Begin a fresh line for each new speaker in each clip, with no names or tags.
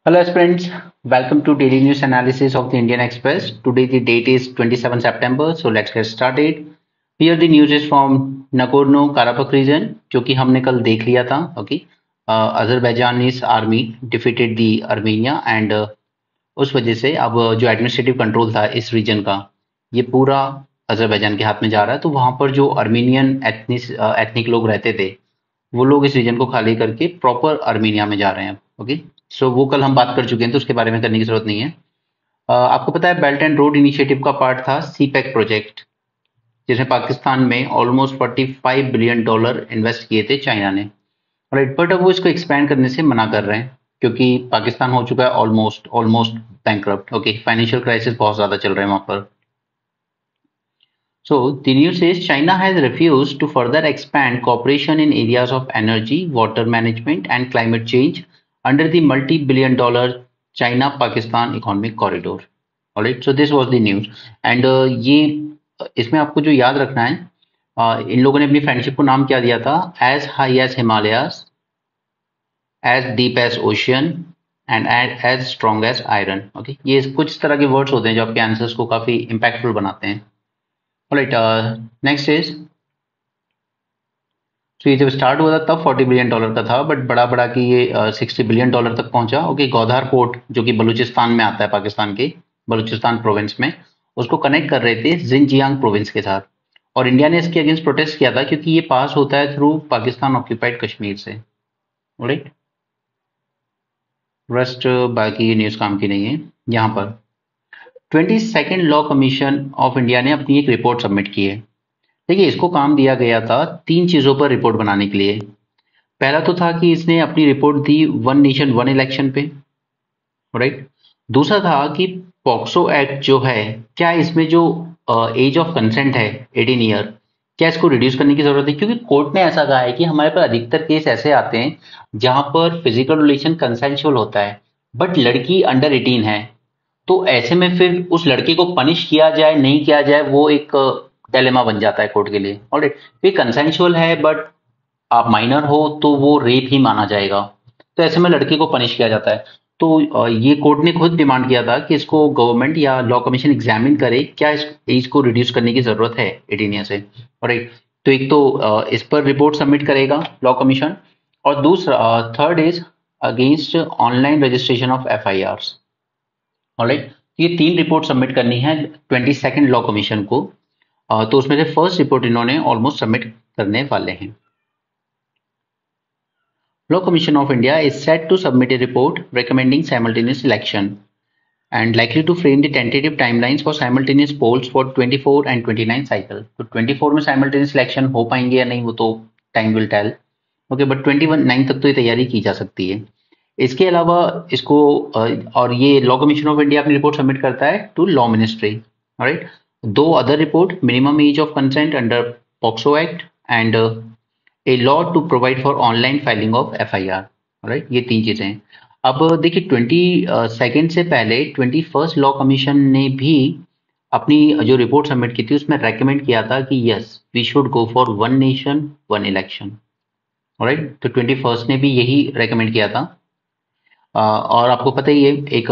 Hello friends, welcome to daily news analysis of the Indian Express. Today the date is 27 September, so let's get started. Here the news is from Nagorno-Karabakh region, जो कि हमने कल देख लिया था. Okay, Azerbaijanese army defeated the Armenia and उस वजह से अब जो एडमिनिस्ट्रेटिव कंट्रोल था इस रीजन का ये पूरा अजरबैजान के हाथ में जा रहा है. तो वहां पर जो अर्मीनियन एथनिक लोग रहते थे वो लोग इस रीजन को खाली करके प्रॉपर अर्मीनिया में जा रहे हैं. ओके, सो वो कल हम बात कर चुके हैं तो उसके बारे में करने की जरूरत नहीं है. आपको पता है बेल्ट एंड रोड इनिशिएटिव का पार्ट था सीपैक प्रोजेक्ट, जिसमें पाकिस्तान में ऑलमोस्ट $45 बिलियन इन्वेस्ट किए थे चाइना ने. राइट, बट अब वो इसको एक्सपैंड करने से मना कर रहे हैं क्योंकि पाकिस्तान हो चुका है almost almost bankrupt. Okay, financial crisis बहुत ज्यादा चल रहा है वहां पर. So the news says China has refused to further expand cooperation in areas of energy, water management and climate change under the multi-billion dollar China-Pakistan economic corridor. Alright, so this was the news. And ये इसमें आपको जो याद रखना है, इन लोगों ने अपनी फ्रेंडशिप को नाम क्या दिया था? As high as Himalayas, as deep as ocean and as strong as iron. Okay, ये कुछ इस तरह के वर्ड्स होते हैं जो आपके आंसर्स को काफी इम्पैक्टफुल बनाते हैं. Alright, next is, तो ये जब स्टार्ट हुआ था तब $40 बिलियन का था, बट बड़ा बड़ा कि ये $60 बिलियन तक पहुंचा. ओके, गौधार पोर्ट जो कि बलूचिस्तान में आता है, पाकिस्तान के बलूचिस्तान प्रोविंस में, उसको कनेक्ट कर रहे थे जिनजियांग प्रोविंस के साथ. और इंडिया ने इसके अगेंस्ट प्रोटेस्ट किया था क्योंकि ये पास होता है थ्रू पाकिस्तान ऑक्यूपाइड कश्मीर से. राइट, रेस्ट बाकी न्यूज काम की नहीं है. यहाँ पर 22nd law commission of India ने अपनी एक रिपोर्ट सबमिट की है. देखिए, इसको काम दिया गया था 3 चीजों पर रिपोर्ट बनाने के लिए. पहला तो था कि इसने अपनी रिपोर्ट दी वन नेशन वन इलेक्शन पे. राइट, दूसरा था कि पॉक्सो एक्ट जो है, क्या इसमें जो एज ऑफ कंसेंट है 18 ईयर, क्या इसको रिड्यूस करने की जरूरत है? क्योंकि कोर्ट ने ऐसा कहा है कि हमारे पास अधिकतर केस ऐसे आते हैं जहां पर फिजिकल रिलेशन कंसेंशुअल होता है बट लड़की अंडर 18 है. तो ऐसे में फिर उस लड़के को पनिश किया जाए नहीं किया जाए, वो एक डायलेमा बन जाता है कोर्ट के लिए. ऑलराइट, फिर कंसेंशुअल है बट आप माइनर हो तो वो रेप ही माना जाएगा, तो ऐसे में लड़के को पनिश किया जाता है. तो ये कोर्ट ने खुद डिमांड किया था कि इसको गवर्नमेंट या लॉ कमीशन एग्जामिन करे, क्या इस एज को रिड्यूस करने की जरूरत है 18 ईयर से. राइट, तो एक तो इस पर रिपोर्ट सबमिट करेगा लॉ कमीशन, और दूसरा third is against online registration of FIRs. Alright, ये 3 रिपोर्ट सबमिट करनी है 22nd लॉ कमीशन को. तो उसमें से फर्स्ट रिपोर्ट इन्होंने ऑलमोस्ट सबमिट करने वाले हैं. Law Commission of India is set to submit a report recommending simultaneous election and likely to frame the tentative timelines for simultaneous polls for 24 and 29 cycle. तो 24 में simultaneous election हो पाएंगे या नहीं वो तो time will tell. Okay, but 29 तक तो ये तैयारी की जा सकती है. इसके अलावा इसको और ये लॉ कमीशन ऑफ इंडिया अपनी रिपोर्ट सबमिट करता है to law ministry. Right, 2 other report, minimum age of consent under POCSO act and a law to provide for online filing of FIR. Right, ये 3 चीजें हैं. अब देखिए 22nd से पहले 21st लॉ कमीशन ने भी अपनी जो रिपोर्ट सबमिट की थी उसमें रेकमेंड किया था कि yes we should go for one nation one election. Right, तो 21st ने भी यही रेकमेंड किया था. और आपको पता ही है एक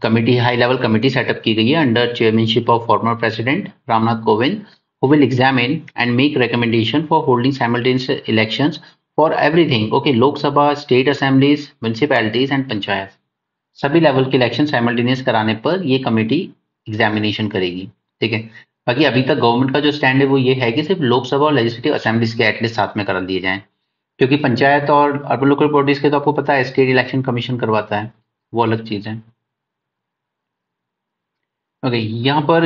committee, high level committee setup की गई है under chairmanship of former president Ramnath Kovind, who will examine and make recommendation for holding simultaneous elections for everything. Okay, लोक सभा, state assemblies, municipalities and panchayat, सभी लेवल के इलेक्शन साइमल्टेनियस कराने पर ये कमेटी एग्जामिनेशन करेगी. ठीक है, बाकी अभी तक गवर्नमेंट का जो स्टैंड है वो ये है कि सिर्फ लोकसभा और लेजिस्लेटिव असेंबलीज के एटलीस्ट साथ में करा दिए जाएं, क्योंकि पंचायत और अर्बन लोकल बॉडीज के तो आपको पता है स्टेट इलेक्शन कमीशन करवाता है, वो अलग चीज है. ओके, यहाँ पर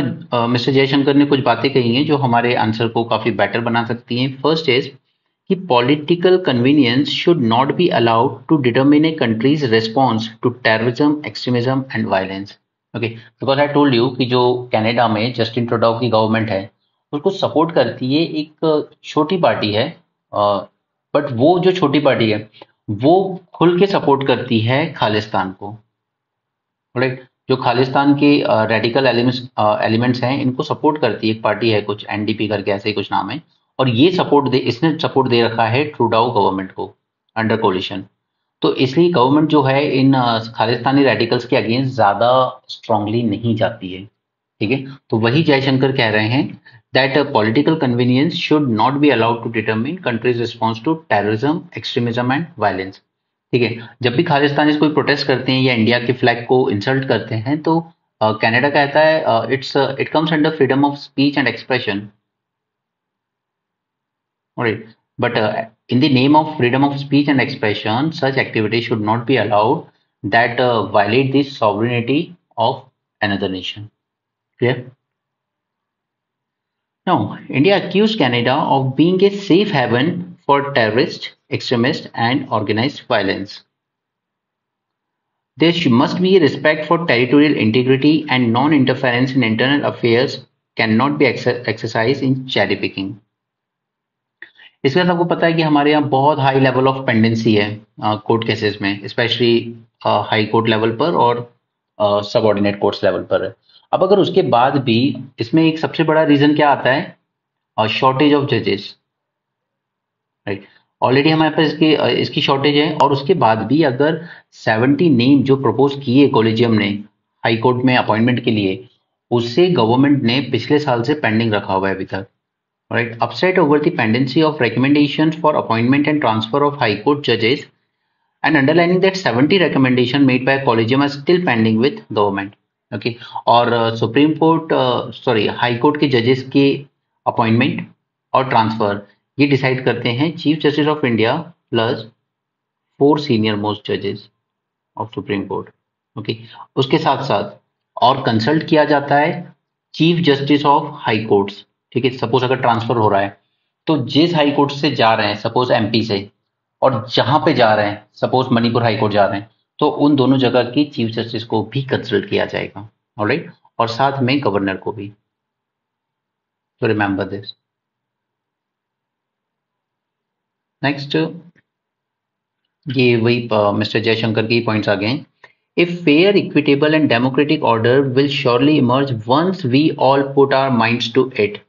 मिस्टर जयशंकर ने कुछ बातें कही हैं जो हमारे आंसर को काफी बेटर बना सकती हैं. फर्स्ट इज कि political convenience should not be allowed to determine a country's response to terrorism, extremism and violence. Okay, because I told you कि जो कनाडा में जस्टिन ट्रूडो की गवर्नमेंट है उसको सपोर्ट करती है एक छोटी पार्टी है, बट वो जो छोटी पार्टी है वो खुल के सपोर्ट करती है खालिस्तान को. राइट, जो खालिस्तान के रेडिकल एलिमेंट्स हैं इनको सपोर्ट करती है एक पार्टी है, कुछ NDP करके ऐसे ही कुछ नाम है, और ये इसने सपोर्ट दे रखा है ट्रूडो गवर्नमेंट को अंडर कोलिशन. तो इसलिए गवर्नमेंट जो है इन खालिस्तानी रेडिकल्स के अगेंस्ट ज़्यादा स्ट्रांगली नहीं जाती है। ठीक है, तो वही जयशंकर कह रहे हैं that political convenience should not be allowed to determine country's response to terrorism, extremism and violence. ठीक है, जब भी खालिस्तानी कोई प्रोटेस्ट करते हैं या इंडिया के फ्लैग को इंसल्ट करते हैं तो कनाडा कहता है it comes under freedom of speech and expression. Right. But in the name of freedom of speech and expression, such activities should not be allowed that violate the sovereignty of another nation. Clear? Now, India accused Canada of being a safe haven for terrorists, extremists, and organized violence. There must be a respect for territorial integrity, and non-interference in internal affairs cannot be exercised in cherry picking. इसके साथ आपको पता है कि हमारे यहाँ बहुत high level of pendency है कोर्ट केसेस में, स्पेशली हाई कोर्ट लेवल पर और सबऑर्डिनेट कोर्ट्स लेवल पर है। अब अगर उसके बाद भी इसमें एक सबसे बड़ा रीजन क्या आता है, शॉर्टेज ऑफ जजेस। राइट, ऑलरेडी हमारे पास इसकी शॉर्टेज है, और उसके बाद भी अगर 70 नेम जो प्रपोज किए कॉलेजियम ने हाई कोर्ट में अपॉइंटमेंट के लिए, उससे गवर्नमेंट ने पिछले साल से पेंडिंग रखा हुआ है अभी तक। Right, upset over the pendency of recommendations for appointment and transfer of High Court judges, and underlining that 70 recommendations made by collegium are still pending with government. Okay, और सुप्रीम कोर्ट हाई कोर्ट के जजेस के appointment और transfer ये decide करते हैं chief justice of India plus 4 senior most जजेस of supreme court. Okay, उसके साथ साथ और कंसल्ट किया जाता है chief justice of high courts. ठीक है, सपोज अगर ट्रांसफर हो रहा है तो जिस हाई कोर्ट से जा रहे हैं, सपोज एमपी से, और जहां पे जा रहे हैं सपोज मणिपुर हाई कोर्ट जा रहे हैं, तो उन दोनों जगह की चीफ जस्टिस को भी कंसल्ट किया जाएगा। ऑलराइट, और साथ में गवर्नर को भी। तो रिमेंबर दिस। नेक्स्ट, ये वही मिस्टर जयशंकर की पॉइंट्स आ गए हैं। A fair, equitable and democratic order will surely emerge once we all put our minds to it.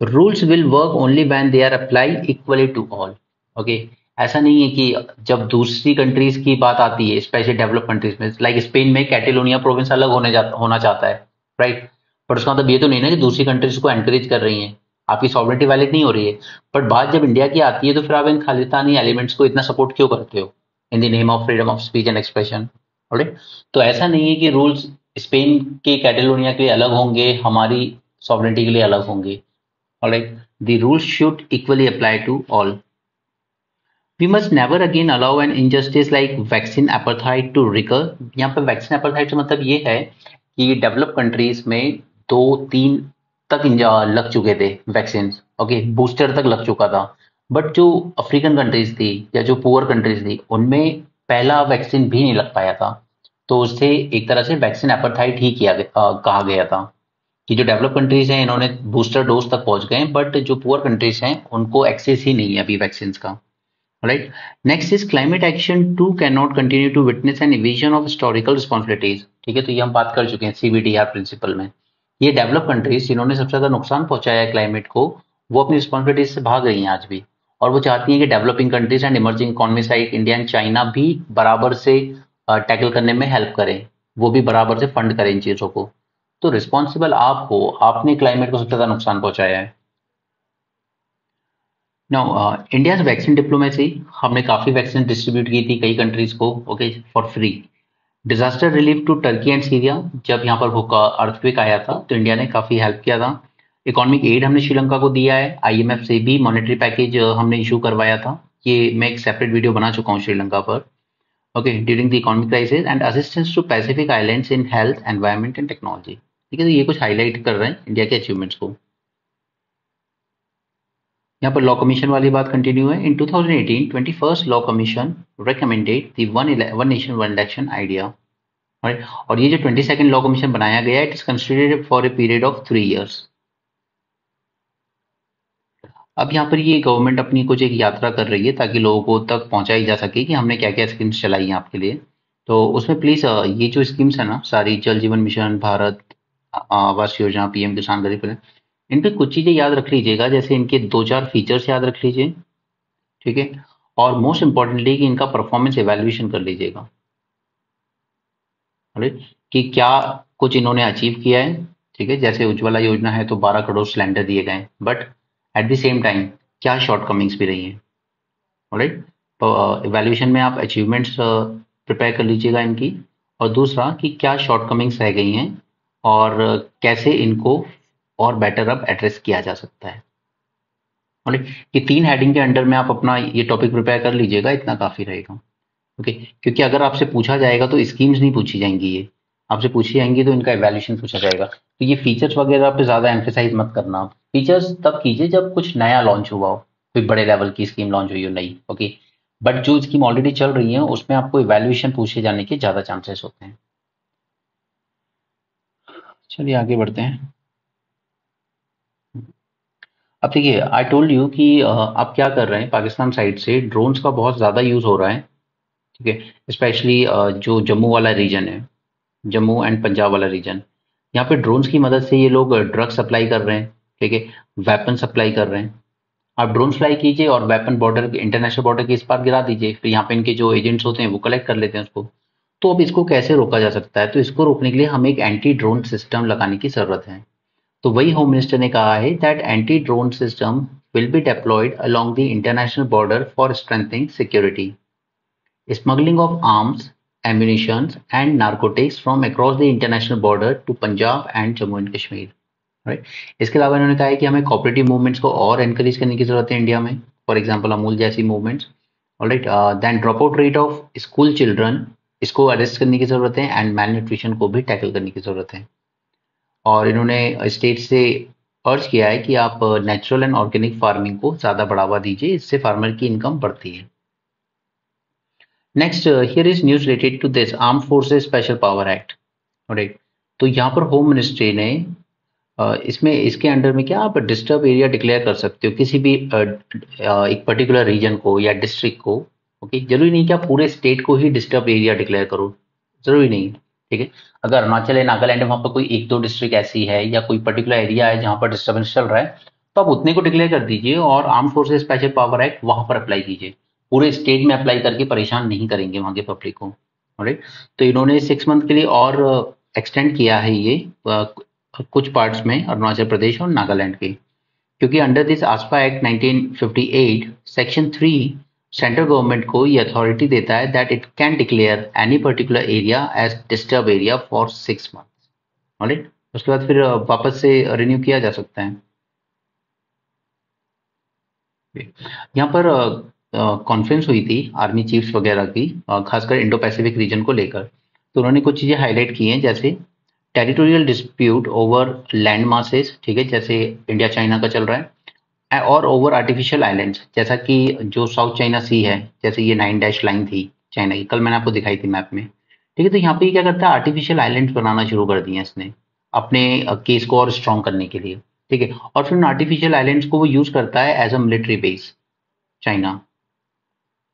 Rules will work only when they are applied equally to all. Okay, ऐसा नहीं है कि जब दूसरी countries की बात आती है, स्पेशली डेवलप कंट्रीज में, लाइक स्पेन में कैटेलोनिया प्रोविंस अलग होना चाहता है, राइट, बट उसका मतलब ये तो नहीं ना कि दूसरी कंट्रीज को एनकरेज कर रही हैं, आपकी सॉवरेनिटी वायलेट नहीं हो रही है। बट बात जब इंडिया की आती है तो फिर आप इन खालिस्तानी एलिमेंट्स को इतना सपोर्ट क्यों करते हो in the name of freedom of speech and expression. Right, तो ऐसा नहीं है कि रूल्स स्पेन के कैटेलोनिया के लिए अलग होंगे, हमारी सॉवरेनिटी के लिए अलग होंगे। Alright, the rules should equally apply to all. We must never again allow an injustice like vaccine apartheid to recur. यहाँ पे वैक्सीन apartheid का मतलब ये है कि डेवलप कंट्रीज में 2-3 तक लग चुके थे वैक्सीन। ओके, बूस्टर तक लग चुका था, बट जो अफ्रीकन कंट्रीज थी या जो पुअर कंट्रीज थी उनमें पहला वैक्सीन भी नहीं लग पाया था, तो उससे एक तरह से वैक्सीन apartheid ही कहा गया था कि जो डेवलप कंट्रीज हैं इन्होंने बूस्टर डोज तक पहुंच गए, बट जो पुअर कंट्रीज हैं उनको एक्सेस ही नहीं है अभी वैक्सीन का। Right, next is climate action to can not continue to witness an evasion of historical responsibilities. ठीक है, तो ये हम बात कर चुके हैं CBDR प्रिंसिपल में। ये डेवलप कंट्रीज जिन्होंने सबसे ज्यादा नुकसान पहुंचाया है क्लाइमेट को, वो अपनी रिस्पॉन्सिबिलिटीज से भाग रही हैं आज भी, और वो चाहती हैं कि developing countries and emerging economies like India and China भी बराबर से टैकल करने में हेल्प करें, वो भी बराबर से फंड करें इन चीजों को। तो रिस्पॉन्सिबल आप हो, आपने क्लाइमेट को सबसे ज्यादा नुकसान पहुंचाया है। नाउ इंडियाज वैक्सीन डिप्लोमेसी, हमने काफी वैक्सीन डिस्ट्रीब्यूट की थी कई कंट्रीज को, okay, for free. Disaster relief to Turkey and Syria, जब यहाँ पर भूखा अर्थक्वेक आया था तो इंडिया ने काफी हेल्प किया था। इकोनॉमिक एड हमने श्रीलंका को दिया है, IMF से भी मॉनेटरी पैकेज हमने इशू करवाया था, ये मैं एक सेपरेट वीडियो बना चुका हूँ श्रीलंका पर। Okay, during the economic crisis and assistance to Pacific islands in health, environment and technology. ठीक है, तो ये कुछ हाईलाइट कर रहे हैं इंडिया के अचीवमेंट्स को। यहाँ पर लॉ कमीशन वाली बात कंटिन्यू है। इन 2018 21st law commission recommended the one nation one election idea, right? और ये जो 22nd लॉ कमीशन बनाया गया है, it is considered for a period of 3 years। अब यहाँ पर ये गवर्नमेंट अपनी कुछ एक यात्रा कर रही है ताकि लोगों को तक पहुंचाई जा सके कि हमने क्या क्या स्कीम्स चलाई हैं आपके लिए। तो उसमें प्लीज ये जो स्कीम्स है ना सारी, जल जीवन मिशन, भारत आवास योजना, PM किसान गरीब कल्याण, इन पे कुछ चीजें याद रख लीजिएगा, जैसे इनके 2-4 फीचर्स याद रख लीजिए। ठीक है, और मोस्ट इम्पोर्टेंटली कि इनका परफॉर्मेंस एवेल्युएशन कर लीजिएगा, राइट, कि क्या कुछ इन्होंने अचीव किया है। ठीक है, जैसे उज्ज्वला योजना है तो 12 करोड़ सिलेंडर दिए गए, but at the same time क्या शॉर्टकमिंग्स भी रही हैं, राइट। तो इवैल्यूएशन में आप अचीवमेंट्स प्रिपेयर कर लीजिएगा इनकी, और दूसरा कि क्या शॉर्टकमिंग्स रह गई हैं और कैसे इनको और बेटर अब एड्रेस किया जा सकता है। ये 3 हेडिंग के अंडर में आप अपना ये टॉपिक प्रिपेयर कर लीजिएगा, इतना काफ़ी रहेगा। ओके, क्योंकि अगर आपसे पूछा जाएगा तो स्कीम्स नहीं पूछी जाएंगी, ये आपसे पूछी जाएंगी तो इनका इवैल्यूएशन पूछा जाएगा। तो ये फीचर्स वगैरह पे ज़्यादा एम्फेसाइज मत करना आप, फीचर्स तब कीजिए जब कुछ नया लॉन्च हुआ हो, कोई बड़े लेवल की स्कीम लॉन्च हुई हो नई। ओके, बट जो स्कीम ऑलरेडी चल रही है उसमें आपको इवैल्यूएशन पूछे जाने के ज़्यादा चांसेस होते हैं। चलिए आगे बढ़ते हैं। अब देखिए, आई टोल्ड यू कि आप क्या कर रहे हैं, पाकिस्तान साइड से ड्रोन्स का बहुत ज़्यादा यूज़ हो रहा है। ठीक है, स्पेशली जो जम्मू वाला रीजन है, जम्मू एंड पंजाब वाला रीजन, यहाँ पे ड्रोन्स की मदद से ये लोग ड्रग सप्लाई कर रहे हैं। ठीक है, वेपन सप्लाई कर रहे हैं। आप ड्रोन फ्लाई कीजिए और वेपन बॉर्डर, इंटरनेशनल बॉर्डर के इस पार गिरा दीजिए, फिर यहाँ पे इनके जो एजेंट्स होते हैं वो कलेक्ट कर लेते हैं उसको। तो अब इसको कैसे रोका जा सकता है, तो इसको रोकने के लिए हमें एक एंटी ड्रोन सिस्टम लगाने की जरूरत है। तो वही होम मिनिस्टर ने कहा है that anti drone system will be diploid along the international border for strengthening security, smuggling of arms, ammunition, and narcotics from across the international border to Punjab and Jammu and Kashmir. Right, इसके अलावा इन्होंने कहा है कि हमें cooperative movements को और encourage करने की जरूरत है इंडिया में, फॉर एग्जांपल अमूल जैसी movements. Alright, then drop out rate of school children, इसको अरेस्ट करने की जरूरत है, एंड मैल न्यूट्रिशन को भी टैकल करने की जरूरत है। और इन्होंने स्टेट से अर्ज किया है कि आप नेचुरल एंड ऑर्गेनिक फार्मिंग को ज़्यादा बढ़ावा दीजिए, इससे फार्मर की इनकम बढ़ती है। Next, here is news related to this arm forces special power act. Right, तो यहाँ पर होम मिनिस्ट्री ने इसमें इसके अंडर में क्या आप डिस्टर्ब एरिया डिक्लेयर कर सकते हो किसी भी एक पर्टिकुलर रीजन को या डिस्ट्रिक्ट को। ओके, जरूरी नहीं कि आप पूरे स्टेट को ही डिस्टर्ब एरिया डिक्लेयर करो, जरूरी नहीं। ठीक है, अगर अरुणाचल है, नागालैंड है, वहां पर कोई 1-2 डिस्ट्रिक्ट ऐसी है या कोई पर्टिकुलर एरिया है जहां पर डिस्टर्बेंस चल रहा है, तो आप उतने को डिक्लेयर कर दीजिए और arm forces special power act वहां पर अप्लाई कीजिए। पूरे स्टेट में अप्लाई करके परेशान नहीं करेंगे वहां के पब्लिक को। राइट, तो इन्होंने 6 मंथ के लिए और एक्सटेंड किया है ये कुछ पार्ट्स में अरुणाचल प्रदेश और नागालैंड के, क्योंकि under this AFSPA act 1958 section 3 central government को ये अथॉरिटी देता है that it can declare any particular area as disturb area for 6 month. Alright, उसके बाद फिर वापस से रिन्यू किया जा सकता है। यहाँ पर कॉन्फ्रेंस हुई थी आर्मी चीफ्स वगैरह की, खासकर इंडो पैसिफिक रीजन को लेकर। तो उन्होंने कुछ चीज़ें हाईलाइट की हैं, जैसे territorial dispute over land masses, ठीक है, जैसे इंडिया चाइना का चल रहा है, और ओवर आर्टिफिशियल आइलैंड्स, जैसा कि जो साउथ चाइना सी है, जैसे ये 9 डैश लाइन थी चाइना की, कल मैंने आपको दिखाई थी मैप में। ठीक है, तो यहाँ पे ये क्या करता है, आर्टिफिशियल आइलैंड्स बनाना शुरू कर दिए इसने अपने केस को और स्ट्रॉन्ग करने के लिए। ठीक है, और फिर उन आर्टिफिशियल आइलैंड्स को वो यूज करता है as a military base, China.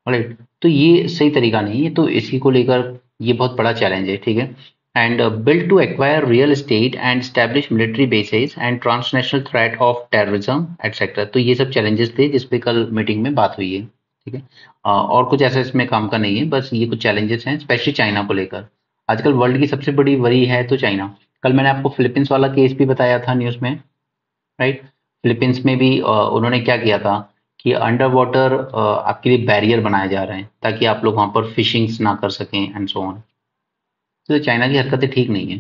Right, तो ये सही तरीका नहीं है, तो इसी को लेकर ये बहुत बड़ा चैलेंज है। ठीक है, and build to acquire real estate and establish military bases and transnational threat of terrorism etcetera. तो ये सब चैलेंजेस थे जिस पे कल मीटिंग में बात हुई है। ठीक है, और कुछ ऐसा इसमें काम का नहीं है, बस ये कुछ चैलेंजेस हैं स्पेशली चाइना को लेकर। आजकल वर्ल्ड की सबसे बड़ी वरी है तो चाइना। कल मैंने आपको फिलीपींस वाला केस भी बताया था न्यूज़ में। राइट, फिलीपींस में भी उन्होंने क्या किया था कि अंडर वाटर आपके लिए बैरियर बनाए जा रहे हैं ताकि आप लोग वहां पर फिशिंग्स ना कर सकें एंड सो ऑन। तो चाइना की हरकतें ठीक नहीं है।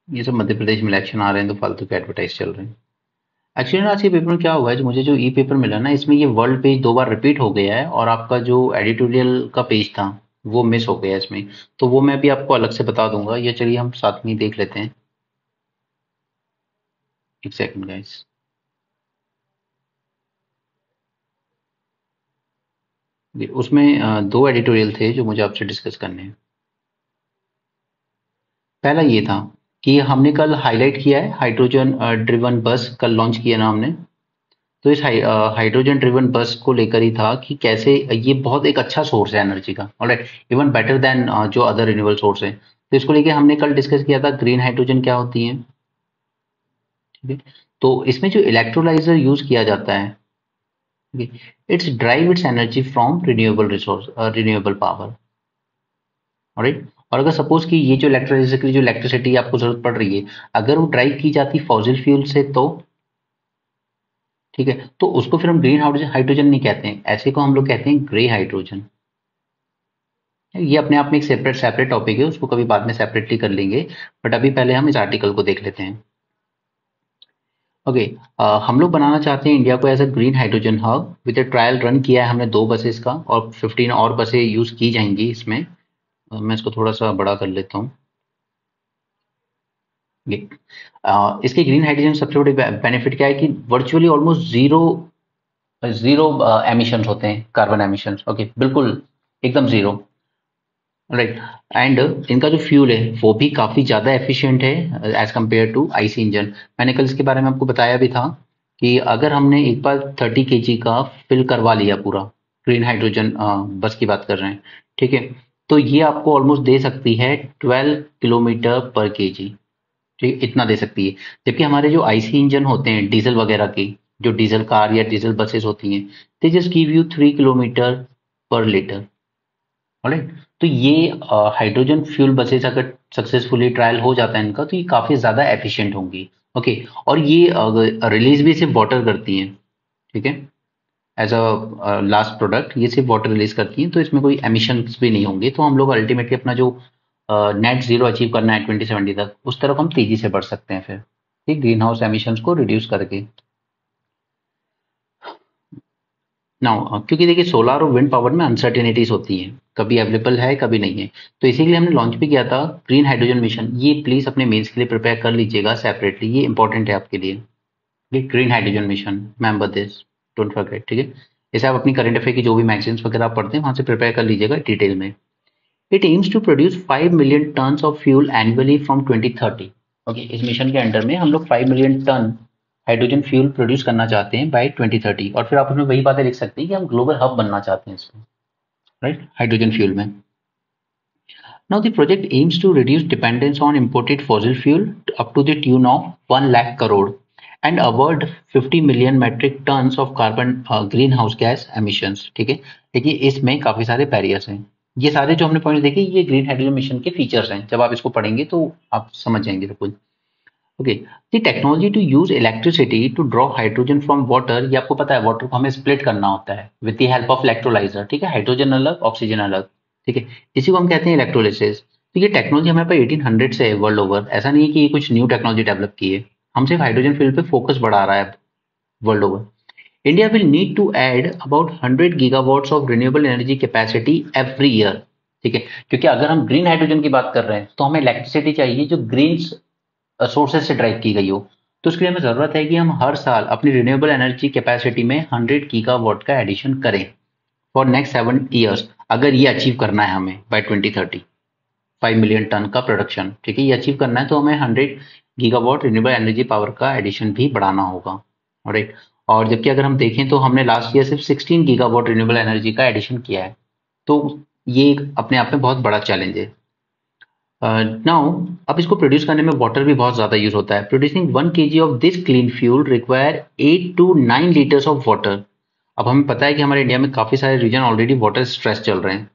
ये सब मध्य प्रदेश में इलेक्शन आ रहे हैं तो फालतू के एडवर्टाइज चल रहे हैं। एक्चुअली ना आज के पेपर में क्या हुआ है, जो मुझे जो ई पेपर मिला ना, इसमें ये वर्ल्ड पेज 2 बार रिपीट हो गया है और आपका जो एडिटोरियल का पेज था वो मिस हो गया है इसमें। तो वो मैं भी आपको अलग से बता दूंगा, ये चलिए हम साथ में ही देख लेते हैं। एक सेकंड गाइस। उसमें 2 एडिटोरियल थे जो मुझे आपसे डिस्कस करने हैं। पहला ये था कि हमने कल हाईलाइट किया है हाइड्रोजन ड्रिवन बस कल लॉन्च किया ना हमने। तो इस हाइड्रोजन ड्रिवन बस को लेकर ही था कि कैसे ये बहुत एक अच्छा सोर्स है एनर्जी का, ऑलराइट, इवन बेटर देन जो अदर रिन्यूएबल सोर्स है। तो इसको लेके हमने कल डिस्कस किया था ग्रीन हाइड्रोजन क्या होती है। ठीक है, तो इसमें जो इलेक्ट्रोलाइजर यूज किया जाता है, it's drive it's energy from renewable resource, renewable power. Right. और अगर सपोज कि ये जो इलेक्ट्रोलाइजर के लिए जो इलेक्ट्रिसिटी आपको जरूरत पड़ रही है, अगर वो ड्राइव की जाती फॉसिल फ्यूल से तो ठीक है, तो उसको फिर हम ग्रीन हाइड्रोजन हाइड्रोजन नहीं कहते हैं, ऐसे को हम लोग कहते हैं ग्रे हाइड्रोजन। ये अपने आप में एक सेपरेट सेपरेट टॉपिक है, उसको कभी बाद में सेपरेटली कर लेंगे, बट अभी पहले हम इस आर्टिकल को देख लेते हैं। ओके। हम लोग बनाना चाहते हैं इंडिया को as a green hydrogen hub. With trial run किया है हमने 2 बसेस का, और 15 और बसें यूज की जाएंगी इसमें। मैं इसको थोड़ा सा बड़ा कर लेता हूँ। इसके ग्रीन हाइड्रोजन सबसे बड़ी बेनिफिट क्या है कि virtually almost zero zero emission होते हैं, कार्बन एमिशन। ओके, बिल्कुल एकदम जीरो। राइट। एंड इनका जो फ्यूल है वो भी काफी ज्यादा एफिशिएंट है as compare to IC engine. मैंने कल इसके बारे में आपको बताया भी था कि अगर हमने एक बार 30 kg का फिल करवा लिया पूरा, ग्रीन हाइड्रोजन बस की बात कर रहे हैं, ठीक है, तो ये आपको ऑलमोस्ट दे सकती है 12 km/kg। ठीक, इतना दे सकती है। जबकि हमारे जो आईसी इंजन होते हैं डीजल वगैरह के, जो डीजल कार या डीजल बसेस होती हैं, they just give you 3 km/L। Alright. तो ये हाइड्रोजन फ्यूल बसेस अगर सक्सेसफुली ट्रायल हो जाता है इनका, तो ये काफी ज्यादा एफिशिएंट होंगी। ओके। और ये रिलीज भी सिर्फ वाटर करती हैं, ठीक है, एज अ लास्ट प्रोडक्ट ये सिर्फ वाटर रिलीज करती हैं, तो इसमें कोई एमिशंस भी नहीं होंगे। तो हम लोग अल्टीमेटली अपना जो नेट जीरो अचीव करना है 2070 तक, उस तरफ हम तेजी से बढ़ सकते हैं फिर, ठीक, ग्रीन हाउस एमिशंस को रिड्यूस करके। नाउ क्योंकि देखिए सोलर और विंड पावर में अनसर्टेनिटीज होती हैं, कभी अवेलेबल है कभी नहीं है, तो इसी के लिए हमने लॉन्च भी किया था ग्रीन हाइड्रोजन मिशन। ये प्लीज अपने मेंस के लिए प्रिपेयर कर लीजिएगा सेपरेटली, ये इंपॉर्टेंट है आपके लिए। ये green hydrogen mission, remember this, don't forget, ठीक है। इसे आप अपनी करंट अफेयर की जो भी मैगजीन्स वगैरह आप पढ़ते हैं वहां से प्रिपेयर कर लीजिएगा डिटेल में। It aims to produce 5 million tons of fuel annually from 2030। Okay, इस मिशन के अंडर में हम लोग 5 million ton hydrogen fuel produce करना चाहते हैं बाय 2030। और फिर आप उसमें वही बातें लिख सकते हैं कि हम ग्लोबल हब बनना चाहते हैं इसमें, राइट, हाइड्रोजन फ्यूल में। Now the project aims to reduce dependence on imported fossil fuel up to the tune of 1 lakh crore and avoid 50 million metric tons of carbon greenhouse gas emissions। ठीक है, देखिए इसमें काफी सारे barriers हैं। ये सारे जो हमने पॉइंट देखे ये ग्रीन हाइड्रोजन मिशन के फीचर्स हैं, जब आप इसको पढ़ेंगे तो आप समझ जाएंगे बिल्कुल। Okay. The technology to use electricity to draw hydrogen from water, ये आपको पता है वाटर को हमें स्प्लिट करना होता है with the help of electrolyser, ठीक है, हाइड्रोजन अलग ऑक्सीजन अलग, ठीक है, इसी को हम कहते हैं इलेक्ट्रोलिसिस। तो ये टेक्नोलॉजी हमारे पास 1800 से है वर्ल्ड ओवर, ऐसा नहीं है कि ये कुछ न्यू टेक्नोलॉजी डेवलप की है, हम सिर्फ हाइड्रोजन फील्ड पे फोकस बढ़ा रहा है world over. India will need to add about 100 gigawatts of renewable energy capacity every year. ठीक है, क्योंकि अगर हम ग्रीन हाइड्रोजन की बात कर रहे हैं तो हमें इलेक्ट्रिसिटी चाहिए जो ग्रीन सोर्सेज से ड्राइव की गई हो। तो उसके लिए हमें जरूरत है कि हम हर साल अपनी रिन्यूएबल एनर्जी कैपेसिटी में 100 गीगावाट का एडिशन करें फॉर नेक्स्ट 7 ईयर्स, अगर ये अचीव करना है हमें बाय 2030, 5 मिलियन टन का प्रोडक्शन। ठीक है, ये अचीव करना है तो हमें 100 गीगावाट रिन्यूएबल एनर्जी पावर का एडिशन भी बढ़ाना होगा। राइट। और जबकि अगर हम देखें तो हमने लास्ट ईयर सिर्फ 16 गीगावाट रिन्यूएबल एनर्जी का एडिशन किया है, तो ये अपने आप में बहुत बड़ा चैलेंज है। नाउ अब इसको प्रोड्यूस करने में वाटर भी बहुत ज्यादा यूज होता है। Producing 1 kg of this clean fuel require 8 to 9 litres of water. अब हमें पता है कि हमारे इंडिया में काफी सारे रीजन ऑलरेडी वाटर स्ट्रेस चल रहे हैं।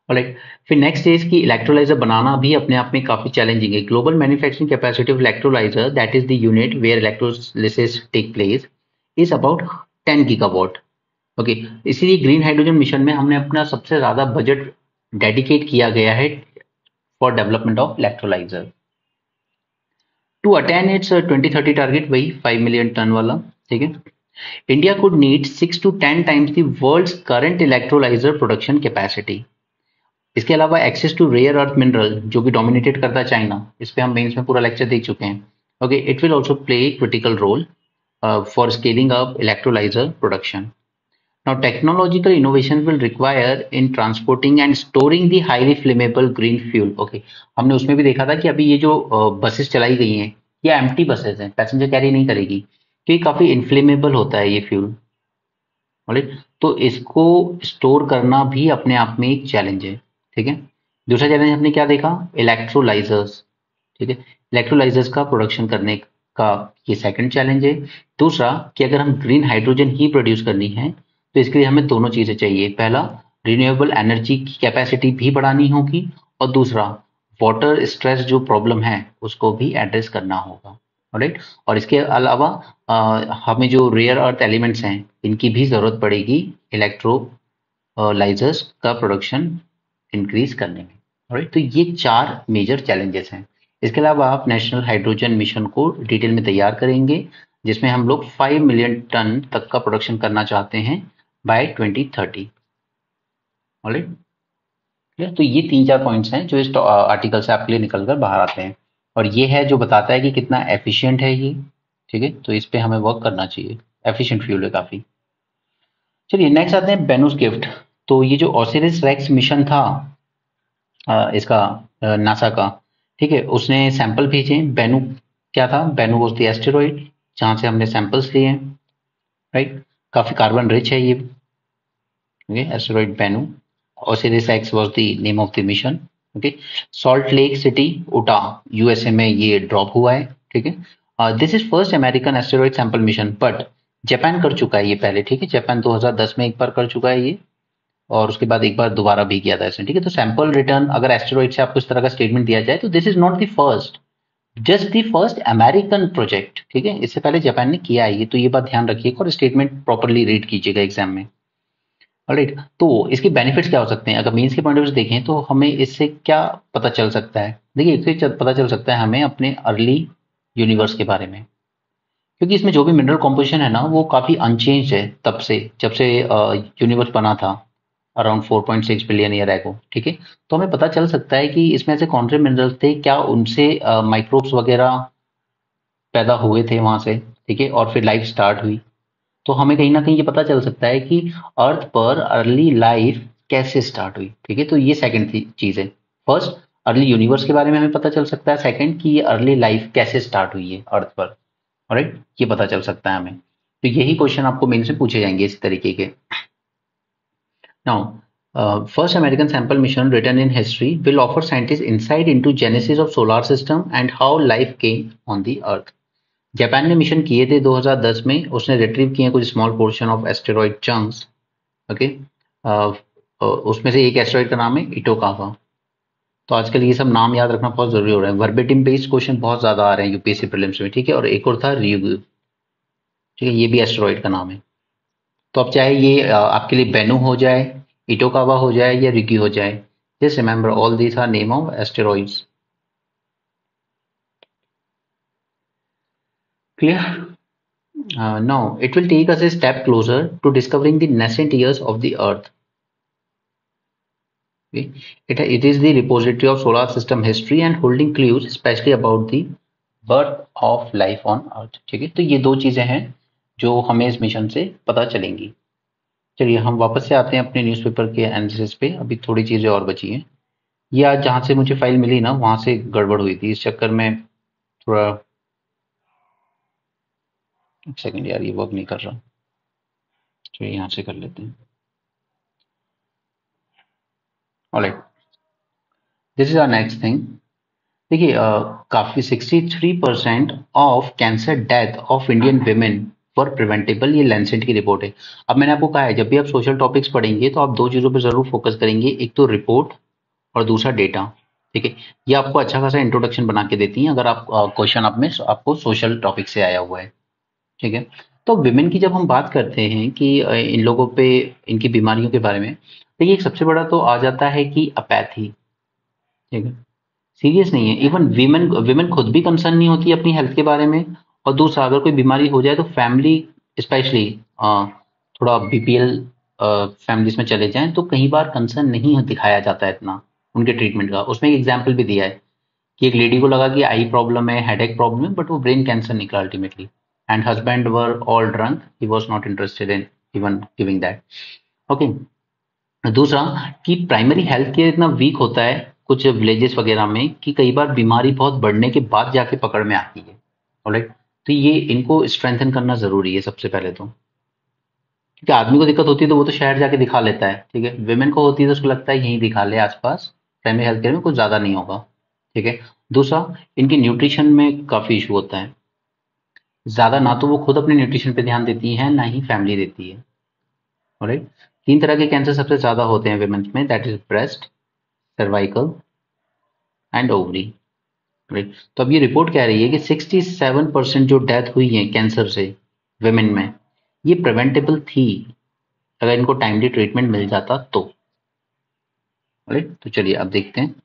राइट। फिर नेक्स्ट स्टेज की इलेक्ट्रोलाइजर बनाना भी अपने आप में काफी चैलेंजिंग है। Global manufacturing capacity of electrolyser, that is the unit where electrolysis take place, is about 10 gigawatt. Okay, इसीलिए ग्रीन हाइड्रोजन मिशन में हमने अपना सबसे ज्यादा बजट डेडिकेट किया गया है for development of electrolyser to attain its 2030 target, वही 5 मिलियन टन वाला। ठीक है, India could need 6 to 10 times the world's current electrolyser production capacity. इसके अलावा access to rare earth mineral जो कि डोमिनेटेड करता है चाइना, इस पे हम मेंस में पूरा लेक्चर देख चुके हैं। Okay, it will also play critical role for scaling up electrolyser production. Now, technological innovation will require in transporting and storing the highly flammable green fuel. Okay, हमने उसमें भी देखा था कि अभी ये जो बसेस चलाई गई हैं ये एम्प्टी बसेस हैं, पैसेंजर कैरी नहीं करेगी, तो ये काफी इनफ्लेमेबल होता है ये फ्यूल। राइट, तो इसको स्टोर करना भी अपने आप में एक चैलेंज है। ठीक है, दूसरा चैलेंज हमने क्या देखा, इलेक्ट्रोलाइजर्स। ठीक है, इलेक्ट्रोलाइजर्स का प्रोडक्शन करने का ये सेकंड चैलेंज है। दूसरा कि अगर हम ग्रीन हाइड्रोजन ही प्रोड्यूस करनी है तो इसके लिए हमें दोनों चीजें चाहिए। पहला, रिन्यूएबल एनर्जी की कैपेसिटी भी बढ़ानी होगी, और दूसरा वाटर स्ट्रेस जो प्रॉब्लम है उसको भी एड्रेस करना होगा। राइट, और इसके अलावा हमें जो रेयर अर्थ एलिमेंट्स हैं इनकी भी जरूरत पड़ेगी इलेक्ट्रोलाइजर्स का प्रोडक्शन इंक्रीज करने में। राइट, तो ये 4 मेजर चैलेंजेस हैं। इसके अलावा आप नेशनल हाइड्रोजन मिशन को डिटेल में तैयार करेंगे, जिसमें हम लोग 5 मिलियन टन तक का प्रोडक्शन करना चाहते हैं बाय 2030। ऑलराइट, तो ये 3-4 पॉइंट्स हैं जो इस आर्टिकल से आपके लिए निकल कर बाहर आते हैं, और ये है जो बताता है कि कितना एफिशिएंट है ये। ठीक है, तो इस पे हमें वर्क करना चाहिए। एफिशिएंट फ्यूल है काफी। चलिए नेक्स्ट आते हैं बेनूस गिफ्ट। तो ये जो ओसिरिस रेक्स मिशन था इसका नासा का, ठीक है, उसने सैंपल भेजे। बेनू क्या था? बेनू वॉज द एस्टेरॉइड जहां से हमने सैंपल्स लिए हैं। राइट, काफी कार्बन रिच है ये। Okay, asteroid Bennu. Osiris X was the name of the mission. Okay, salt lake city Utah USA में ये ड्रॉप हुआ है। ठीक है, this is first American asteroid sample mission, but Japan कर चुका है ये पहले। ठीक है, जापान 2010 में एक बार कर चुका है ये, और उसके बाद एक बार दोबारा भी किया था इसने। ठीक है, तो सैंपल रिटर्न अगर एस्टेरॉइड से आपको इस तरह का स्टेटमेंट दिया जाए तो this is not the first, just the first American project. ठीक है, इससे पहले जापान ने किया है ये, तो ये बात ध्यान रखिएगा और स्टेटमेंट प्रॉपरली रीड कीजिएगा एग्जाम में। ऑलराइट, तो इसके बेनिफिट्स क्या हो सकते हैं? अगर मीन्स के पॉइंट ऑफ व्यू से देखें तो हमें इससे क्या पता चल सकता है? देखिए, इससे पता चल सकता है हमें अपने अर्ली यूनिवर्स के बारे में, क्योंकि इसमें जो भी मिनरल कॉम्पोजिशन है ना वो काफी अनचेंज है तब से, जब से यूनिवर्स बना था अराउंड 4.6 बिलियन ईयर एगो। ठीक है, तो हमें पता चल सकता है कि इसमें ऐसे कौन से मिनरल्स थे, क्या उनसे माइक्रोब्स वगैरह पैदा हुए थे वहां से। ठीक है, और फिर लाइफ स्टार्ट हुई। तो हमें कहीं ना कहीं ये पता चल सकता है कि अर्थ पर अर्ली लाइफ कैसे स्टार्ट हुई। ठीक है, तो ये सेकंड चीज है। फर्स्ट, अर्ली यूनिवर्स के बारे में हमें पता चल सकता है। सेकंड, कि ये अर्ली लाइफ कैसे स्टार्ट हुई है अर्थ पर। ऑलराइट, ये पता चल सकता है हमें। तो यही क्वेश्चन आपको मेन से पूछे जाएंगे इसी तरीके के। Now, first American sample mission written in history will offer scientists insight into genesis of solar system and how life came on the earth. Japan ने मिशन किए थे 2010 में, उसने रिट्रीव किए कुछ small portion of asteroid chunks. Okay, उसमें से एक एस्टेरॉइड का नाम है इटोकावा। तो आजकल ये सब नाम याद रखना बहुत जरूरी हो रहा है। वर्बेटिम बेस्ड क्वेश्चन बहुत ज्यादा आ रहे हैं यूपीएससी प्रीलिम्स में। ठीक है, और एक और था रियुगु। ठीक है, ये भी एस्टेरॉइड का नाम है। तो अब चाहे ये आपके लिए बेनू हो जाए, इटोकावा हो जाए या रिकी हो जाए, just remember all these are name of asteroids. Clear? Now it will take us a step closer to discovering the nascent years of the earth. Okay? It is the repository of solar system history and holding clues especially about the birth of life on earth. ठीक है, तो ये दो चीजें हैं जो हमें इस मिशन से पता चलेंगी। चलिए हम वापस से आते हैं अपने न्यूज़पेपर के एनालिसिस पे। अभी थोड़ी चीजें और बची हैं। ये आज जहां से मुझे फाइल मिली ना वहां से गड़बड़ हुई थी, इस चक्कर में थोड़ा, एक सेकंड यार, ये वर्क नहीं कर रहा। चलिए यहाँ से कर लेते हैं। Alright, this is our next thing. देखिए काफी 63% of cancer death of Indian women for preventable, ये लैंसेट की रिपोर्ट है। अब मैंने आपको कहा है जब भी आप सोशल टॉपिक्स पढ़ेंगे तो आप दो चीजों पर जरूर फोकस करेंगे, एक तो रिपोर्ट और दूसरा डेटा। ठीक है, ये आपको अच्छा खासा इंट्रोडक्शन बना के देती हैं अगर आप क्वेश्चन आप में आपको सोशल टॉपिक से आया हुआ है। ठीक है, तो विमेन की जब हम बात करते हैं कि इन लोगों पे इनकी बीमारियों के बारे में, तो ये एक सबसे बड़ा तो आ जाता है कि अपैथी। ठीक है, सीरियस नहीं है, इवन विमेन विमेन खुद भी कंसर्न नहीं होती अपनी हेल्थ के बारे में। और दूसरा, अगर कोई बीमारी हो जाए तो फैमिली स्पेशली थोड़ा बीपीएल फैमिलीज में चले जाएं तो कई बार कंसर्न नहीं दिखाया जाता है इतना उनके ट्रीटमेंट का। उसमें एक एग्जाम्पल भी दिया है कि एक लेडी को लगा कि आई प्रॉब्लम है, हेडेक प्रॉब्लम है, बट वो ब्रेन कैंसर निकला ultimately, and husband were all drunk, he was not interested in even giving that. Okay, दूसरा कि प्राइमरी हेल्थ केयर इतना वीक होता है कुछ विलेजेस वगैरह में कि कई बार बीमारी बहुत बढ़ने के बाद जाके पकड़ में आती है। ऑलराइट, तो ये इनको स्ट्रेंथन करना जरूरी है सबसे पहले तो, क्योंकि आदमी को दिक्कत होती है तो वो तो शहर जाके दिखा लेता है। ठीक है, विमेन को होती है तो उसको लगता है यहीं दिखा ले आसपास, प्राइमरी हेल्थ केयर में कुछ ज्यादा नहीं होगा। ठीक है, दूसरा इनकी न्यूट्रिशन में काफी इशू होता है। ज़्यादा ना तो वो खुद अपने न्यूट्रिशन पे ध्यान देती हैं, ना ही फैमिली देती है। ऑलराइट, 3 तरह के कैंसर सबसे ज़्यादा होते हैं विमेन्स में, that is breast, cervical and ovary. Right, तो अब ये रिपोर्ट कह रही है कि 67% जो डेथ हुई है कैंसर से विमेन में, ये प्रिवेंटेबल थी अगर इनको टाइमली ट्रीटमेंट मिल जाता तो। राइट, तो चलिए अब देखते हैं।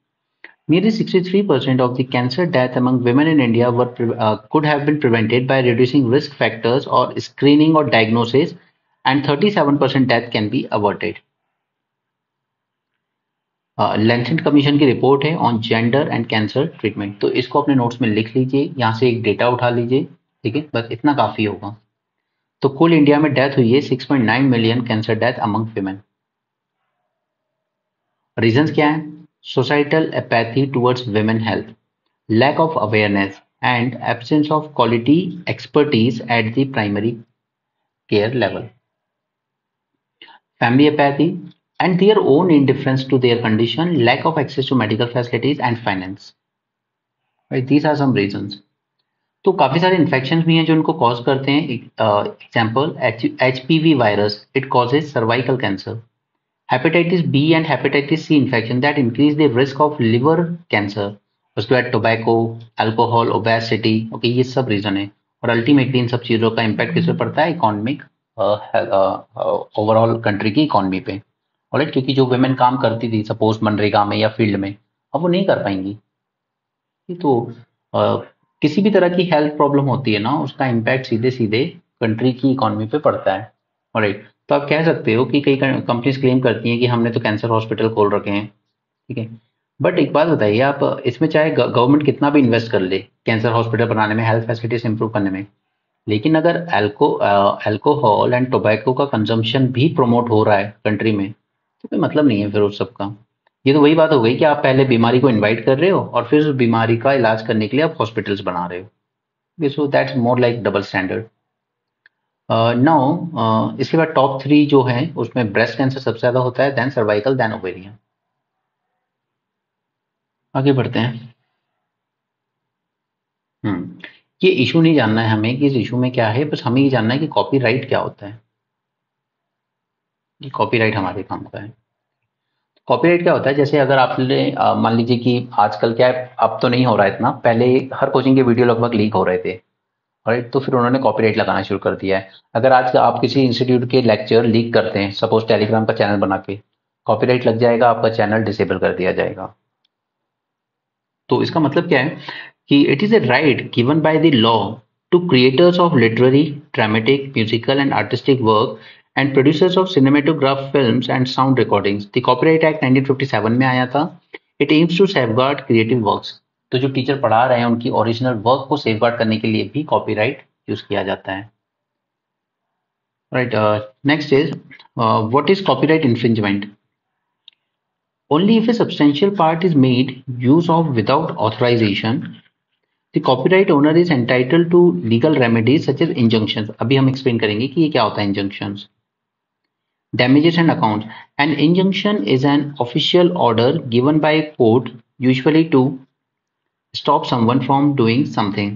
Nearly 63% of the cancer death among women in India could have been prevented by reducing risk factors or screening or diagnosis, and 37% death can be averted. Lancet commission की report है on gender and cancer treatment, तो इसको अपने notes में लिख लीजिए, यहाँ से एक डेटा उठा लीजिए, ठीक है, बस इतना काफी होगा। तो कुल इंडिया में डेथ हुई है 6.9 million cancer death among women. Reasons क्या है? Societal apathy towards women health, lack of awareness, and absence of quality expertise at the primary care level. Family apathy and their own indifference to their condition, lack of access to medical facilities and finance. Right, these are some reasons. तो काफी सारे infection भी हैं जो इनको cause करते हैं। Example, HPV virus, it causes cervical cancer. Hepatitis B and hepatitis C infection that increase the risk of liver cancer. उसके बाद टोबैको, अल्कोहल, ओबेसिटी, ओके, ये सब रीजन है। और अल्टीमेटली इन सब चीजों का इम्पैक्ट किस पे पड़ता है? इकोनॉमिक, ओवरऑल कंट्री की इकोनॉमी पे। ऑलराइट, क्योंकि जो वुमेन काम करती थी सपोज मनरेगा में या फील्ड में, अब वो नहीं कर पाएंगी। तो किसी भी तरह की हेल्थ प्रॉब्लम होती है ना, उसका इम्पैक्ट सीधे सीधे कंट्री की इकोनॉमी पे पड़ता है। ऑलराइट, तो आप कह सकते हो कि कई कंपनीज क्लेम करती हैं कि हमने तो कैंसर हॉस्पिटल खोल रखे हैं, ठीक है, बट एक बात बताइए आप, इसमें चाहे गवर्नमेंट कितना भी इन्वेस्ट कर ले कैंसर हॉस्पिटल बनाने में, हेल्थ फैसिलिटीज इंप्रूव करने में, लेकिन अगर अल्कोहल एंड टोबैको का कंजम्पशन भी प्रमोट हो रहा है कंट्री में, तो कोई मतलब नहीं है फिर उस सब का। ये तो वही बात हो गई कि आप पहले बीमारी को इनवाइट कर रहे हो और फिर उस बीमारी का इलाज करने के लिए आप हॉस्पिटल्स बना रहे हो। So that's more like double standard. Now इसके बाद टॉप 3 जो है उसमें ब्रेस्ट कैंसर सबसे ज्यादा होता है, देन सर्वाइकल, देन ओवेरियन। आगे बढ़ते हैं। ये इशू नहीं जानना है हमें कि इस इशू में क्या है, बस हमें ये जानना है कि कॉपीराइट क्या होता है। ये कॉपीराइट हमारे काम का है। कॉपीराइट क्या होता है? जैसे अगर आपने मान लीजिए कि आजकल क्या है, अब तो नहीं हो रहा है इतना, पहले हर कोचिंग के वीडियो लगभग लीक हो रहे थे, राइट, तो फिर उन्होंने कॉपीराइट लगाना शुरू कर दिया है। अगर आज आप किसी इंस्टीट्यूट के लेक्चर लीक करते हैं सपोज टेलीग्राम का चैनल बना के, कॉपीराइट लग जाएगा, आपका चैनल डिसेबल कर दिया जाएगा। तो इसका मतलब क्या है कि it is a right given by the law to creators of literary, dramatic, musical and artistic work and producers of cinematograph films and sound recordings. The copyright act 1957 में आया था। It aims to safeguard creative works. तो जो teacher पढ़ा रहे हैं उनकी original work को सेफगार्ड करने के लिए भी कॉपीराइट यूज किया जाता है। Right, next is what is copyright infringement? Only if a substantial part is made use of without authorization, the copyright owner is entitled to legal remedies such as injunctions. अभी हम explain करेंगे कि ये क्या होता है injunctions. Damages and accounts. An injunction is an official order given by a court usually to stop someone from doing something.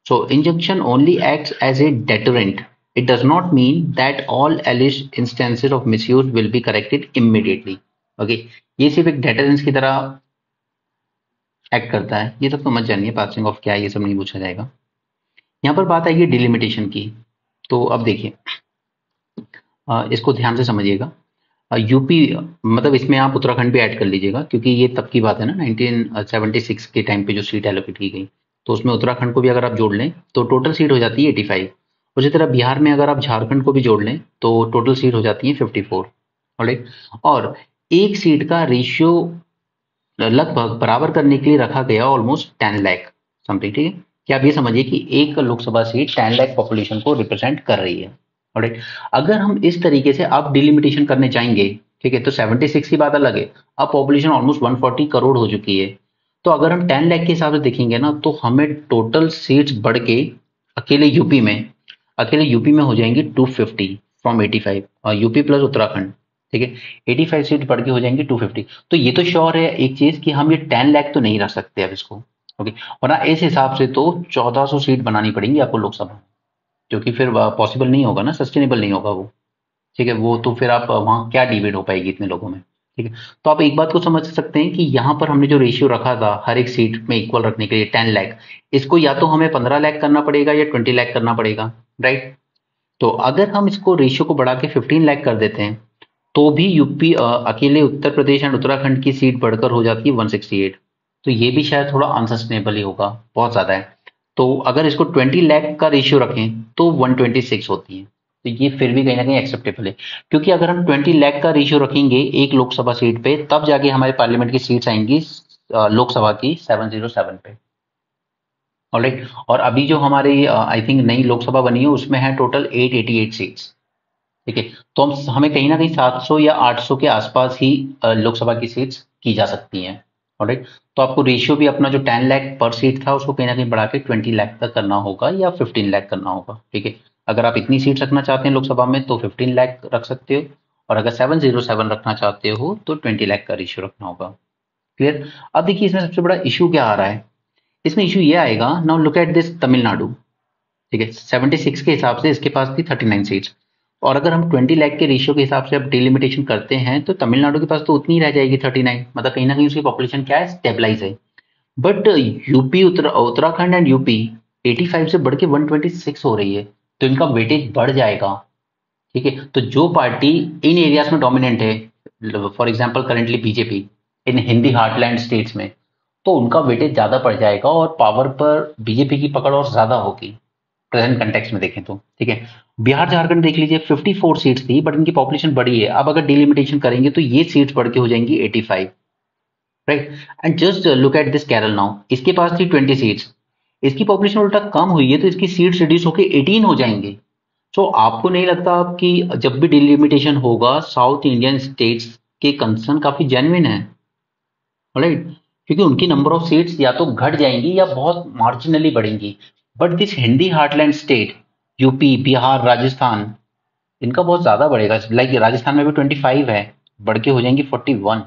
So injunction only acts as a deterrent. It does not mean that all alleged instances of misuse will be corrected immediately. Okay, ये सिर्फ एक deterrence की तरह act करता है। ये सब समझ जानिए, पासिंग ऑफ क्या है ये सब नहीं पूछा जाएगा। यहाँ पर बात आएगी डिलिमिटेशन की। तो अब देखिए, इसको ध्यान से समझिएगा। यूपी मतलब इसमें आप उत्तराखंड भी ऐड कर लीजिएगा, क्योंकि ये तब की बात है ना, 1976 के टाइम पे जो सीट एलोकेट की गई, तो उसमें उत्तराखंड को भी अगर आप जोड़ लें तो टोटल सीट हो जाती है 85। उसी तरह बिहार में अगर आप झारखंड को भी जोड़ लें तो टोटल सीट हो जाती है 54। ऑलराइट, और एक सीट का रेशियो लगभग बराबर करने के लिए रखा गया ऑलमोस्ट 10 लाख समथिंग, ठीक है। कि आप ये समझिए कि एक लोकसभा सीट 10 लाख पॉपुलेशन को रिप्रेजेंट कर रही है। ऑलराइट, अगर हम इस तरीके से अब डिलिमिटेशन करने जाएंगे, ठीक है, तो 76 की बात अलग है, अब पॉपुलेशन ऑलमोस्ट 140 करोड़ हो चुकी है। तो अगर हम 10 लाख के हिसाब से देखेंगे ना, तो हमें टोटल सीट्स बढ़ के अकेले यूपी में हो जाएंगी 250 फ्रॉम 85, और यूपी प्लस उत्तराखंड, ठीक है, 85 सीट बढ़ के हो जाएंगी 250। तो ये तो श्योर है एक चीज कि हम ये 10 लाख तो नहीं रख सकते अब इसको, ओके, और इस हिसाब से तो 1400 सीट बनानी पड़ेंगी आपको लोकसभा। जो कि फिर पॉसिबल नहीं होगा ना, सस्टेनेबल नहीं होगा वो। ठीक है, वो तो फिर आप वहाँ क्या डिवाइड हो पाएगी इतने लोगों में। ठीक है, तो आप एक बात को समझ सकते हैं कि यहाँ पर हमने जो रेशियो रखा था हर एक सीट में इक्वल रखने के लिए 10 लाख, इसको या तो हमें 15 लाख करना पड़ेगा या 20 लाख करना पड़ेगा, राइट। तो अगर हम इसको रेशियो को बढ़ा के 15 लाख कर देते हैं तो भी यूपी अकेले उत्तर प्रदेश एंड उत्तराखंड की सीट बढ़कर हो जाती है 168। तो ये भी शायद थोड़ा अनसस्टेनेबल ही होगा, बहुत ज्यादा है। तो अगर इसको 20 लाख का रेशियो रखें तो 126 होती है। तो ये फिर भी कहीं ना कहीं एक्सेप्टेबल है, क्योंकि अगर हम 20 लाख का रेशियो रखेंगे एक लोकसभा सीट पे, तब जाके हमारे पार्लियामेंट की सीट्स आएंगी लोकसभा की 707 पे। ऑलराइट, और अभी जो हमारी आई थिंक नई लोकसभा बनी है उसमें है टोटल 888 सीट्स। ठीक है, तो हमें कहीं ना कहीं 700 या 800 के आसपास ही लोकसभा की सीट्स की जा सकती हैं। ऑलराइट, तो आपको रेशियो भी अपना जो 10 लाख पर सीट था उसको कहीं ना कहीं बढ़ा के 20 लाख तक करना होगा या 15 लाख करना होगा। ठीक है, अगर आप इतनी सीट्स रखना चाहते हैं लोकसभा में तो 15 लाख रख सकते हो, और अगर 707 रखना चाहते हो तो 20 लाख का रेशियो रखना होगा। क्लियर। अब देखिए इसमें सबसे बड़ा इशू क्या आ रहा है, इसमें इशू ये आएगा, now look at this Tamil Nadu. ठीक है, 76 के हिसाब से इसके पास थी 39 सीट्स, और अगर हम 20 लाख के रेशियो के हिसाब से अब डिलिमिटेशन करते हैं तो तमिलनाडु के पास तो उतनी ही रह जाएगी 39, मतलब कहीं ना कहीं उसकी पॉपुलेशन क्या है, स्टेबलाइज है। But UP Uttarakhand and UP 85 से बढ़ के 126 हो रही है, तो इनका वेटेज बढ़ जाएगा। ठीक है, तो जो पार्टी इन एरियाज में डोमिनेंट है, for example currently BJP in Hindi heartland states में, तो उनका वेटेज ज्यादा पड़ जाएगा और पावर पर बीजेपी की पकड़ और ज्यादा होगी प्रेजेंट कंटेक्स्ट में देखें तो। ठीक है, बिहार झारखंड देख लीजिए 54 सीट्स थी बट इनकी पॉपुलेशन बढ़ी है, अब अगर डिलिमिटेशन करेंगे तो ये सीट्स बढ़ के हो जाएंगी 85, right. And just look at this Kerala now, इसके पास थी 20 सीट्स, इसकी पॉपुलेशन उल्टा कम हुई है तो इसकी सीट्स रिड्यूस होकर 18 हो जाएंगे। सो आपको नहीं लगता कि जब भी डिलिमिटेशन होगा साउथ इंडियन स्टेट्स के कंसर्न काफी जेन्युइन है, राइट, क्योंकि उनकी नंबर ऑफ सीट्स या तो घट जाएंगी या बहुत मार्जिनली बढ़ेंगी। But this Hindi heartland state, UP Bihar Rajasthan, इनका बहुत ज्यादा बढ़ेगा। लाइक राजस्थान में भी 25 है, बढ़ के हो जाएंगी 41।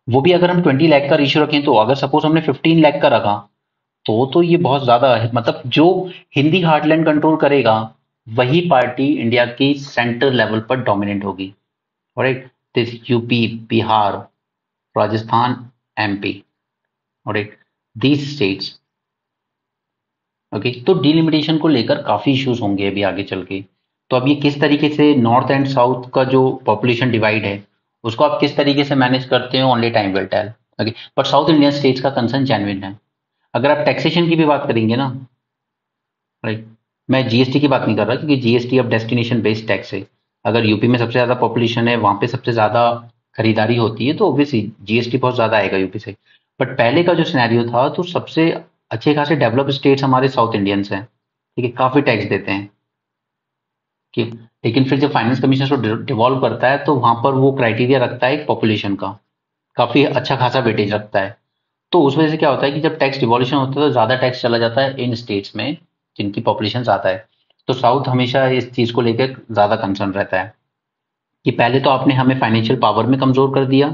वो भी अगर हम 20 लाख का रेशियो रखें, तो अगर सपोज हमने 15 लाख का रखा तो ये बहुत ज्यादा है। मतलब जो हिंदी हार्टलैंड कंट्रोल करेगा वही पार्टी इंडिया की सेंटर लेवल पर डोमिनेंट होगी, right. This UP Bihar Rajasthan MP, right, these states. Okay, तो डिलिमिटेशन को लेकर काफी इश्यूज होंगे अभी आगे चल के। तो अब ये किस तरीके से नॉर्थ एंड साउथ का जो पॉपुलेशन डिवाइड है उसको आप किस तरीके से मैनेज करते हो, only time will tell. Okay, but South Indian states का कंसर्न जेन्युइन है। अगर आप टैक्सेशन की भी बात करेंगे ना, राइट, मैं जीएसटी की बात नहीं कर रहा क्योंकि जीएसटी अब डेस्टिनेशन बेस्ड टैक्स है। अगर यूपी में सबसे ज्यादा पॉपुलेशन है, वहां पे सबसे ज्यादा खरीदारी होती है, तो ऑब्वियसली जीएसटी बहुत ज्यादा आएगा यूपी से। बट पहले का जो सिनेरियो था तो सबसे अच्छे खासे डेवलप स्टेट्स हमारे साउथ इंडियंस हैं। ठीक है, काफी टैक्स देते हैं कि, लेकिन फिर जब फाइनेंस कमीशन उसको डिवॉल्व करता है तो वहां पर वो क्राइटेरिया रखता है पॉपुलेशन का, काफी अच्छा खासा वेटेज रखता है। तो उस वजह से क्या होता है कि जब टैक्स डिवॉल्यूशन होता है तो ज्यादा टैक्स चला जाता है इन स्टेट्स में जिनकी पॉपुलेशन ज्यादा है। तो साउथ हमेशा इस चीज को लेकर ज्यादा कंसर्न रहता है कि पहले तो आपने हमें फाइनेंशियल पावर में कमजोर कर दिया।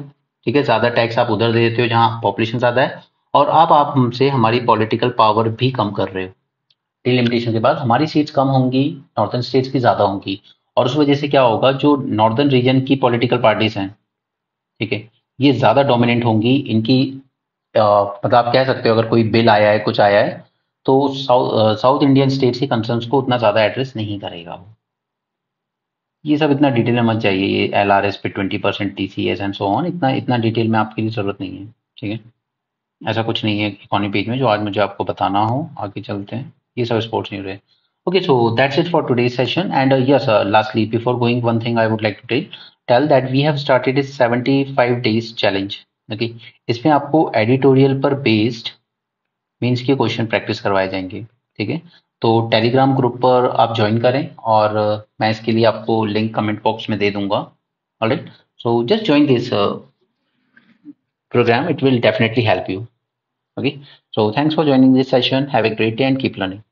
ठीक है, ज्यादा टैक्स आप उधर दे देते हो जहां पॉपुलेशन ज्यादा है, और अब आप हमसे हमारी पॉलिटिकल पावर भी कम कर रहे हो। डिलिमिटेशन के बाद हमारी सीट्स कम होंगी, नॉर्थन स्टेट्स की ज्यादा होंगी, और उस वजह से क्या होगा, जो नॉर्दर्न रीजन की पॉलिटिकल पार्टीज हैं, ठीक है, ये ज्यादा डोमिनेंट होंगी इनकी। मतलब आप कह सकते हो अगर कोई बिल आया है, कुछ आया है, तो साउथ इंडियन स्टेट्स के कंसर्न्स को उतना ज्यादा एड्रेस नहीं करेगा वो। ये सब इतना डिटेल में मत जाइए, ये एलआरएस पे 20% टीसीएस एंड सो ऑन, इतना इतना डिटेल में आपके लिए जरूरत नहीं है। ठीक है, ऐसा कुछ नहीं है इकोनॉमी पेज में जो आज मुझे आपको बताना हो। आगे चलते हैं, ये सब स्पोर्ट्स न्यूज है। Okay, so that's it for today's session. And yes, lastly, before going, one thing I would like to tell that we have started a 75 days challenge. Okay, इसमें आपको एडिटोरियल पर बेस्ड मीन्स के question practice करवाए जाएंगे। ठीक है, तो Telegram group पर आप ज्वाइन करें, और मैं इसके लिए आपको लिंक कमेंट बॉक्स में दे दूंगा। Alright, so just join this program, it will definitely help you. Okay, so thanks for joining this session. Have a great day and keep learning.